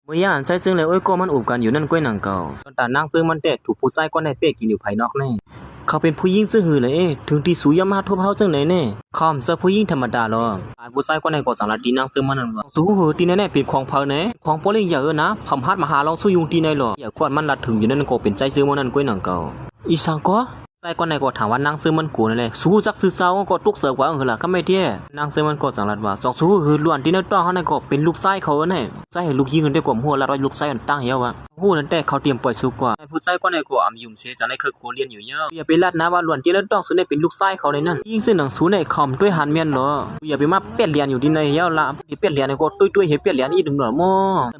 เมื่อยานใจซึ่งเลยโอ้ยก็มันอุบกันอยู่นั่นก้อยหนังเก่าตอนตานางซึ่งมันเตะถูกผู้ชายก็ในเป๊กกินอยู่ภายนอกแน่เขาเป็นผู้หญิงซื่อหือเลยถึงที่สูยามาทบเฮาจังไหนแน่คอมเสื้อผู้หญิงธรรมดาหรอผู้ชายก็ในก็สังละตีนางซึ่งมันนั่นว่าสู้หือตีแน่เป็นของเผาแน่ของโปลิงอย่านะคำฮัดมาหาเราสู้ยุงตีในหรออย่าควรมันละถึงอยู่นั่นก็เป็นใจซื่อมันนั่นก้อยหนังเก่าอีสังก็ใส่ก็ในก็ถามว่านางซื้อมันกูนั่นแหละสู้จักซื้อเซาก็ตุกเสือกว่าล่ะก็ไม่เที่ยนางซื้อมันก็สังลัดว่าจอกสู้หือล้วนที่ในต้องเฮานั่นก็เป็นลูกชายเขาแน่ใจให้ลูกยิงกันได้กว่าหัวละร้อยลูกชายอันตั้งเหี่ยวว่าฮู้นั่นแต่เขาเตรียมปล่อยสู้กว่าผู้ชายก็ในก็อำยุ่มเสียจังได๋คือโคเรียนอยู่เยอะอย่าไปลัดนะว่าล้วนที่ในต้องซื้อเป็นลูกชายเขาเลยนั่นยิงซื้อหนังสู้ในคอมด้วยหันแม่นเหรออย่าไปมาเป็ดเรียนอยู่ที่ในเหี่ยวละเป็ดเรียนก็ตุ้ยๆเฮ็ดเป็ดเรียนอีดึงหน่อม้อ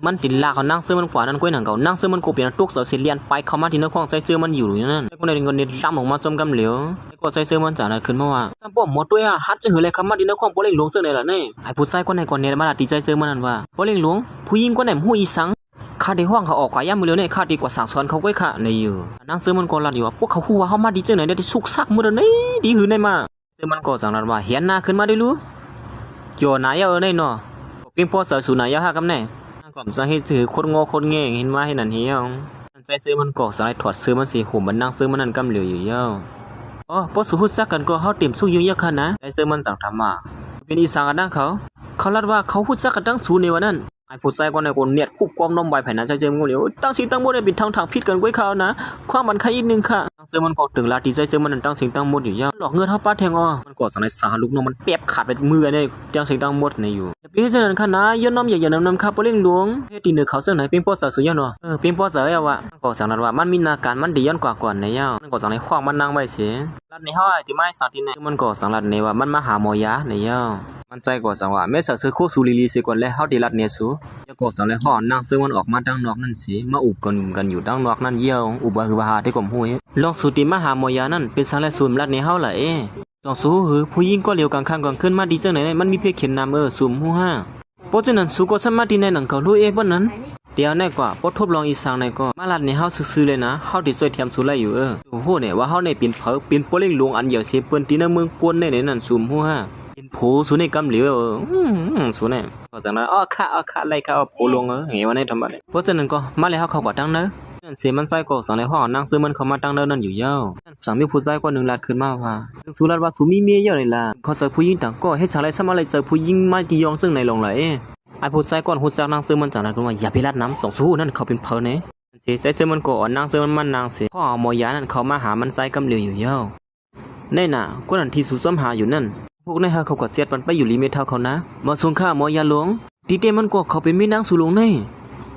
มันติดลาเขานางซื้อมันกว่านั้นก้อยหนังเก่านางซื้อมันก็เป็นตุกเสือสิเรียนไปเข้ามาที่นครใจเจอมันอยู่นั่นก็ในเงินนี่ล้ำออกมาซมกำเหลียวก็ใส่เสื้อมันจากนั้นขึ้นมาว่าจำป้อมหมดด้วยฮัดจะหือเลยคำมาดินครบ่เล่งหลวงเสื้อไหนล่ะเนี่ยไอ้ผู้ชายคนไหนคนเนี่ยมาตีใจเสื้อมันนั่นว่าบ่เล่งหลวงผู้หญิงคนไหนหู้อีสังข้าได้ห้องเขาออกกว่าย่ำมือเร็วเนี่ยข้าดีกว่าสั่งสอนเขาไว้ค่ะในอยู่นางเสื้อมันก็รัดอยู่ว่าพวกเขาฮู้ว่าเขามาดีเจอไหนได้สุกซักมือไหนดีหือในมาเสื้อมันก็สั่งนั้นว่าเห็นหน้าขึ้นมาได้รู้เกี่ยวนายเนี่ยเนาะเพียงพอเสือสูนายฮะกับแน่นางก็สั่งให้ถือคนงอคนแง่เห็นมาให้นั่นเหี้ยใจเสื้อมันก็สั่งให้ถอดเสื้อมันสีห่มมันนางเสื้อมันนั่นกำเหลียวอยู่เย้าอ๋อพอสู้ซักกันก็เฮาเต็มสู้อยู่ยักค่ะนะไอ้เสื้อมันสั่งทำมาเป็นอีสานกันดังเขาลัดว่าเขาพูดซักกันตั้งสูในวันนั้นไอ้ผู้ชายคนนั้นก็เนียดคุบกอมนมใบแผ่นนั้นใจเจมงเหลียวตั้งสิตั้งหมดได้เป็นทางผิดกันก้อยเขานะความมันใครอีกนึงค่ะเสื้อมันก็ถึงลาตีใจเสื้อมันนั่นตั้งสิตั้งหมดอยู่ยาวหลอกเงินเฮาป้าแทงอ้อมันก็สั่งให้สาลูกน้องมันเปียบขาดไปมือในตั้งสิตั้งหมดในอยู่เปียเสื้อนั้นค่ะนะย้อนน้อมอย่านำครับบ่เล่งหลวงเฮ็ดตีเนื้อเขาเสื้อไหนเปียงปอสสุยเนาะเปียงปอสเอาว่าก็สั่งนั้นว่ามันมีนาการมันดีย้อนกว่าก่อนในยาวมันก็สั่งให้ขวางมันนั่งไว้เสียลัดในเฮาไอ้ที่ไม่สั่งที่ไหนมันก็สั่งลัดในว่ามันมาหาหมอยาในยาวมันใจก็สั่งว่าแม่สักซื้อโคสูลีลีสิก่อนแล้วเฮาได้ลัดเนี่ยสูยก็สั่งเลยฮ้อนนั่งซื้อมันออกมาดังนอกนั่นสิมาอุบกันอยู่ดังนอกนั่นเยี่ยวอุบว่าคือว่าหาที่กลมหูลองสูติมาหาหมอยานั่นเป็นสังและสูมลัดในเฮาล่ะจองสู้หือผู้หญิงก็เลี้ยวกลางข้างกลางขึ้นมาดีจังไหนมันมีเพียงเขียนนามสูมหูห้าเพราะฉะนั้นสูก็สามารถที่ในหนังเก่ารู้บ่นั้นเดี๋ยวในกว่าพอทบลองอีสังในก็มาลัดในเฮาซื่อๆเลยนะเฮาได้ช่วยเทียมสูไลอยู่โอ้โหเนี่ยว่าเฮาในเป็นเผอเป็นโปเล่งหลวงอันเหี่ยวเสียเปิ้นที่ในเมืองกวนในนั่นสูมหูห้าเป็นโผสูในกำเหลียวสูเนี่ยก็จังนั้นค่ะไล่เขาโผลงเหี่ยวในธรรมดาเพราะฉะนั้นก็มาแล้วเฮาเข้าบ่ตั้งเนอะเสียมันใส่ก็สังในห้องนั่งซื้อมันเข้ามาตั้งเดินนั่นอยู่ยาวสังมีผู้ชายคนหนึ่งลัดขึ้นมาว่าสุรัตว่าสูมีเมียเยอะเลยล่ะเขาเสิร์ฟผู้หญิงต่างก็ให้สังไรสมาไรเสิร์ฟผู้หญิงมาที่ยองซึ่งในลงไหลไอ้ผู้ชายก่อนหูจักนั่งซื้อมันจากนั้นว่าอย่าไปลัดน้ำสองสู้นั่นเขาเป็นเพลเนี่ยเสียใส่ซื้อมันก็นั่งซื้อมันนางเสียพ่อหมอยานั่นเขามาหามันใส่กำเหลียวอยู่ยาวในน่ะก็นั่นที่สู้ซ้ำหาอยู่นั่นพวกนายฮะเขาก็เสียดมันไปอยู่ลิเมทเท่าเขานะมาส่งข้าหมอยาหลวงดีเต้มันก็เขาเป็นแม่นางสู่หลวงใน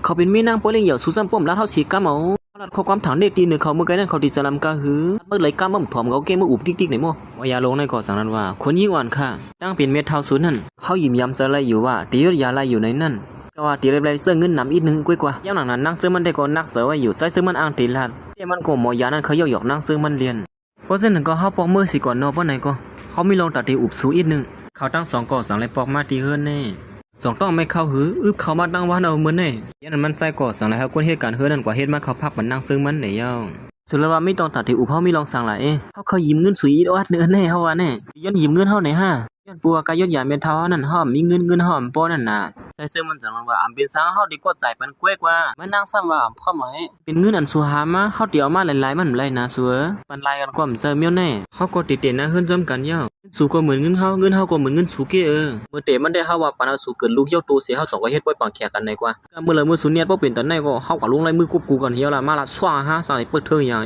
เขาเป็นแม่นางโปเล่งเหยี่ยวสู้ซ้ำป้อมแล้วเท่าสีกำเอาลัดข้อความถามเด็กตีหนึ่งเขาเมื่อไงนั่นเขาดีสลัมกาหือเมื่อไรกำมั่มถ่อมเขาเกมเมื่ออุบติ๊กๆไหนมั่ววายาลงในก่อสั่งนั้นว่าคนยิ่งอ่อนค่ะตั้งเป็นเม็ดเท่าศูนย์นั่นเขายิ้มย้ำจะไล่อยู่ว่าตียศยาไล่อยู่ในนั่นก็ว่าตีเล็บๆเสื้อเงินหนำอีกนึงกว่าย่างหลังนั้นนั่งซื้อมันได้ก่อนนักเสือไว้อยู่ใส่ซื้อมันอ้างตีลัดเจ้มันก็หมอยานั่นเขาหยอกนั่งซื้อมันเรียนเพราะฉะนั้นก็เขาปอกมือสิก่อนนอกเพราะไหนก็เขาไม่ลองตัดตีอุบสูอีกนึงเขาตั้งสองก่อสั่งเลยปอกมาตีเฮือนแน่สองต้องไม่เข้าหืออึบเข้ามาตั้งวันเอาเหมือนแน่ยันนั้นมันใส่ก่อสั่งแล้วคนเหตุการณ์เฮือนั่นกว่าเหตุมาเขาพักมันนั่งซึ่งมันไหนเย้าสุดแล้วว่าไม่ต้องตัดที่อุบเขาไม่ลองสั่งหลายเขายิ้มเงินสุยอีดอดเนื้อแน่เขาว่าแน่ย้อนยิ้มเงินเขาไหนฮะย้อนปัวกายยศใหญ่เม็ดเท้านั่นห้อมมีเงินห้อมป้อนั่นน่ะใส่เสื้อมันสั่งว่าอันเป็นสาวเขาดีกว่าใจเป็นกล้วยกว่ามันนั่งซ้ำว่าพ่อหมายเป็นเงินอันสุหามาเขาเดี๋ยวมาหลายๆมันไรนะสัวปันลายกันกว่ามันเสื้อเมี้ยวแน่เขาก็ติดเด่นนะเฮือนจำกันเย้าสูก็เหมือนเงินเฮาก็เหมือนเงินสูเกเมื่อเตมันได้เฮาว่าปานเอาสูเกินลูกเหี่ยวโตเสียเฮาสองก็เฮ็ดปล่อยปางแขกกันได้กว่าเมื่อละมื้อสุเนียดบ่เป็นตอนไหนก็เฮาก็ลงไล่มือกุบกูกันเหี่ยวละมาละสว้าฮะสายเปิดเทออย่าง